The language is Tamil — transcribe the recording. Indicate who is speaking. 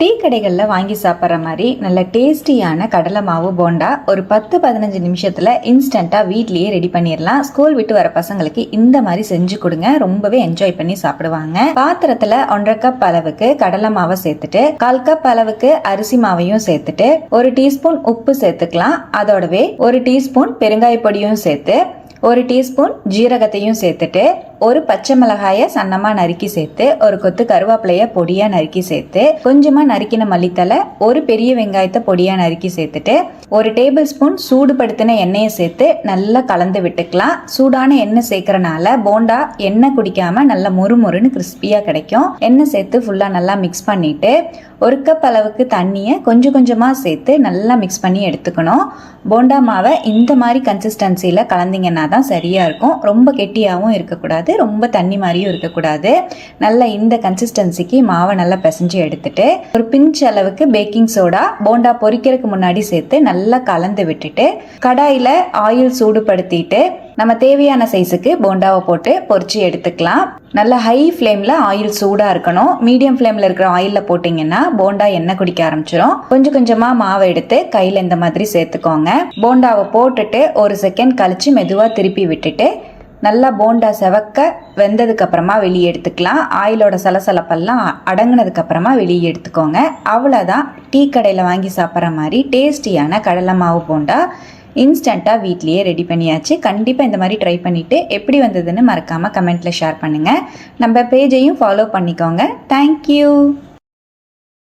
Speaker 1: டீ கடைகளில் வாங்கி சாப்பிட்ற மாதிரி நல்ல டேஸ்டியான கடலை மாவு போண்டா ஒரு 10-15 நிமிஷத்தில் இன்ஸ்டண்ட்டாக வீட்லேயே ரெடி பண்ணிடலாம். ஸ்கூல் விட்டு வர பசங்களுக்கு இந்த மாதிரி செஞ்சு கொடுங்க, ரொம்பவே என்ஜாய் பண்ணி சாப்பிடுவாங்க. பாத்திரத்தில் 1.5 கப் அளவுக்கு கடலை மாவை சேர்த்துட்டு 1/4 கப் அளவுக்கு அரிசி மாவையும் சேர்த்துட்டு 1 டீஸ்பூன் உப்பு சேர்த்துக்கலாம். அதோடவே 1 டீஸ்பூன் பெருங்காய பொடியும் சேர்த்து 1 டீஸ்பூன் ஜீரகத்தையும் சேர்த்துட்டு 1 பச்சை மிளகாயை சன்னமாக நறுக்கி சேர்த்து 1 கொத்து கருவேப்பிலையை பொடியாக நறுக்கி சேர்த்து கொஞ்சமாக நறுக்கின மல்லித்தலை 1 பெரிய வெங்காயத்தை பொடியாக நறுக்கி சேர்த்துட்டு 1 டேபிள் ஸ்பூன் சூடுபடுத்தின எண்ணெயை சேர்த்து நல்லா கலந்து விட்டுக்கலாம். சூடான எண்ணெய் சேர்க்கறனால போண்டா எண்ணெய் குடிக்காம நல்லா மொறுமொறுன்னு கிறிஸ்பியாக கிடைக்கும். எண்ணெய் சேர்த்து ஃபுல்லாக நல்லா மிக்ஸ் பண்ணிட்டு 1 கப் அளவுக்கு தண்ணியை கொஞ்சம் கொஞ்சமாக சேர்த்து நல்லா மிக்ஸ் பண்ணி எடுத்துக்கணும். போண்டா மாவை இந்த மாதிரி கன்சிஸ்டன்சியில் கலந்தீங்கன்னா தான் சரியாக இருக்கும். ரொம்ப கெட்டியாகவும் இருக்கக்கூடாது, ரொம்ப தண்ணி மாதிரியும் இருக்கக்கூடாது. நல்லா இந்த கன்சிஸ்டன்சிக்கு மாவை நல்லா பிசைஞ்சு எடுத்துட்டு 1 பிஞ்ச் அளவுக்கு பேக்கிங் சோடா போண்டா பொரிக்கிறதுக்கு முன்னாடி சேர்த்து நல்லா கலந்து விட்டுட்டு கடாயில் ஆயில் சூடுபடுத்திட்டு நம்ம தேவையான சைஸுக்கு போண்டாவை போட்டு பொரிச்சு எடுத்துக்கலாம். நல்ல ஹை ஃப்ளேமில் ஆயில் சூடாக இருக்கணும். மீடியம் ஃப்ளேமில் இருக்கிற ஆயிலில் போட்டிங்கன்னா போண்டா எண்ணெய் குடிக்க ஆரம்பிச்சிடும். கொஞ்சம் கொஞ்சமாக மாவை எடுத்து கையில் இந்த மாதிரி சேர்த்துக்கோங்க. போண்டாவை போட்டுட்டு 1 செகண்ட் கழித்து மெதுவாக திருப்பி விட்டுட்டு நல்லா போண்டா செவக்க வெந்ததுக்கு அப்புறமா வெளியே எடுத்துக்கலாம். ஆயிலோட சலசலப்பெல்லாம் அடங்கினதுக்கு அப்புறமா வெளியே எடுத்துக்கோங்க. அவ்வளோதான், டீ கடையில் வாங்கி சாப்பிட்ற மாதிரி டேஸ்டியான கடலை மாவு போண்டா இன்ஸ்டண்ட்டாக வீட்லேயே ரெடி பண்ணியாச்சு. கண்டிப்பாக இந்த மாதிரி ட்ரை பண்ணிவிட்டு எப்படி வந்ததுன்னு மறக்காமல் கமெண்ட்டில் ஷேர் பண்ணுங்கள். நம்ம பேஜையும் ஃபாலோ பண்ணிக்கோங்க. தேங்க்யூ.